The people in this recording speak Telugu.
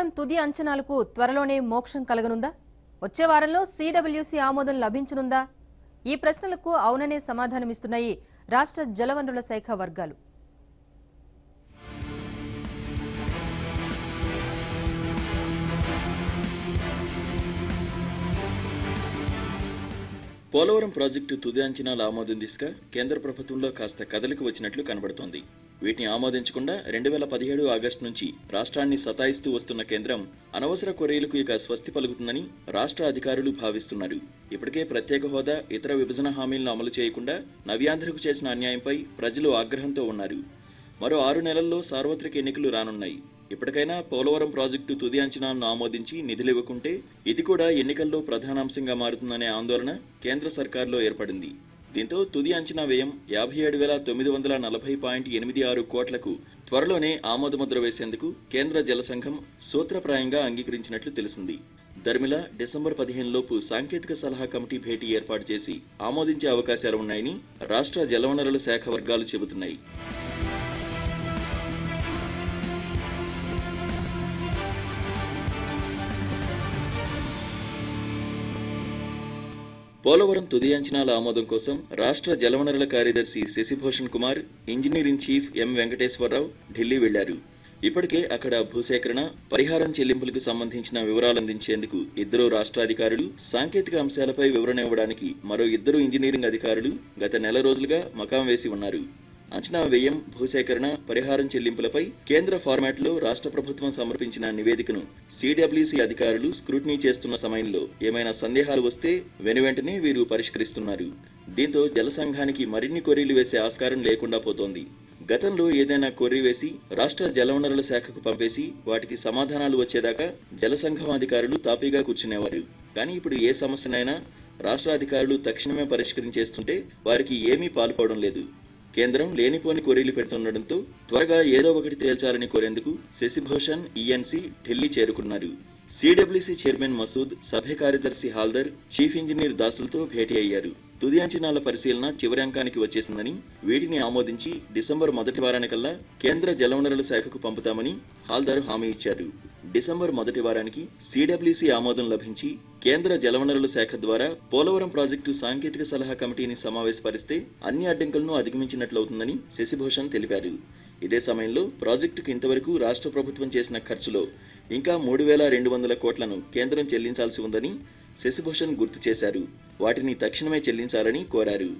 పోలవరం తుది అంచనాలకు త్వరలోనే మోక్షం కలగనుందా? వచ్చే వారంలో సిడబ్ల్యూసీ ఆమోదం లభించనుందా? ఈ ప్రశ్నలకు అవుననే సమాధానమిస్తున్నాయి రాష్ట్ర జలవనరుల శాఖ వర్గాలు. పోలవరం ప్రాజెక్టు తుది అంచనాల ఆమోదం దిశగా కేంద్ర ప్రభుత్వంలో కాస్త కదలిక వచ్చినట్లు కనబడుతోంది. వీటిని ఆమోదించకుండా 2017 ఆగస్టు నుంచి రాష్ట్రాన్ని సతాయిస్తూ వస్తున్న కేంద్రం అనవసర కొర్రీలకు ఇక స్వస్తి పలుకుతుందని రాష్ట్ర అధికారులు భావిస్తున్నారు. ఇప్పటికే ప్రత్యేక హోదా, ఇతర విభజన హామీలను అమలు చేయకుండా నవ్యాంధ్రకు చేసిన అన్యాయంపై ప్రజలు ఆగ్రహంతో ఉన్నారు. మరో 6 నెలల్లో సార్వత్రిక ఎన్నికలు రానున్నాయి. ఇప్పటికైనా పోలవరం ప్రాజెక్టు తుది అంచనాలను ఆమోదించి నిధులివ్వకుంటే ఇది కూడా ఎన్నికల్లో ప్రధానాంశంగా మారుతుందనే ఆందోళన కేంద్ర సర్కార్లో ఏర్పడింది. దీంతో తుది అంచనా వ్యయం 57,940.86 కోట్లకు త్వరలోనే ఆమోదముద్ర వేసేందుకు కేంద్ర జల సంఘం సూత్రప్రాయంగా అంగీకరించినట్లు తెలిసింది. దర్మిలా డిసెంబర్ 15 లోపు సాంకేతిక సలహా కమిటీ భేటీ ఏర్పాటు చేసి ఆమోదించే అవకాశాలు ఉన్నాయని రాష్ట్ర జలవనరుల శాఖ వర్గాలు చెబుతున్నాయి. పోలవరం తుది అంచనాల ఆమోదం కోసం రాష్ట్ర జలవనరుల కార్యదర్శి Shashibhushan Kumar, engineer in chief M Venkateswara Rao Delhi వెళ్లారు. ఇప్పటికే అక్కడ భూసేకరణ, పరిహారం చెల్లింపులకు సంబంధించిన వివరాలందించేందుకు ఇద్దరు రాష్ట్రాధికారులు, సాంకేతిక అంశాలపై వివరణ ఇవ్వడానికి మరో ఇద్దరు ఇంజనీరింగ్ అధికారులు గత నెల రోజులుగా మకాం వేసి ఉన్నారు. అంచనా వ్యయం, భూసేకరణ, పరిహారం చెల్లింపులపై కేంద్ర ఫార్మాట్లో రాష్ట్ర ప్రభుత్వం సమర్పించిన నివేదికను సిడబ్ల్యూసీ అధికారులు స్క్రూటినీ చేస్తున్న సమయంలో ఏమైనా సందేహాలు వస్తే వెనువెంటనే వీరు పరిష్కరిస్తున్నారు. దీంతో జల సంఘానికి మరిన్ని కొర్రీలు వేసే ఆస్కారం లేకుండా పోతోంది. గతంలో ఏదైనా కొర్రీ వేసి రాష్ట్ర జలవనరుల శాఖకు పంపేసి వాటికి సమాధానాలు వచ్చేదాకా జల సంఘం అధికారులు తాపీగా కూర్చునేవారు. కానీ ఇప్పుడు ఏ సమస్యనైనా రాష్ట్ర అధికారులు తక్షణమే పరిష్కరించేస్తుంటే వారికి ఏమీ పాల్పోవడం లేదు. కేంద్రం లేనిపోని కొర్రీలు పెడుతుండటంతో త్వరగా ఏదో ఒకటి తేల్చాలని కోరేందుకు శశిభూషణ్, ఈఎన్సీ ఢిల్లీ చేరుకున్నారు. సిడబ్ల్యూసీ చైర్మన్ మసూద్, సభ్య కార్యదర్శి హాల్దర్, చీఫ్ ఇంజనీర్ దాసులతో భేటీ అయ్యారు. తుది అంచనాల పరిశీలన చివరి అంకానికి వచ్చేసిందని, వీటిని ఆమోదించి డిసెంబర్ మొదటి వారానికల్లా కేంద్ర జలవనరుల శాఖకు పంపుతామని హాల్దర్ హామీ ఇచ్చారు. డిసెంబర్ మొదటి వారానికి సిడబ్ల్యూసీ ఆమోదం లభించి కేంద్ర జలవనరుల శాఖ ద్వారా పోలవరం ప్రాజెక్టు సాంకేతిక సలహా కమిటీని సమావేశపరిస్తే అన్ని అడ్డంకులను అధిగమించినట్లవుతుందని శశిభూషణ్ తెలిపారు. ఇదే సమయంలో ప్రాజెక్టుకు ఇంతవరకు రాష్ట్ర ప్రభుత్వం చేసిన ఖర్చులో ఇంకా 3,200 కోట్లను కేంద్రం చెల్లించాల్సి ఉందని శశిభూషణ్ గుర్తు చేశారు. వాటిని తక్షణమే చెల్లించాలని కోరారు.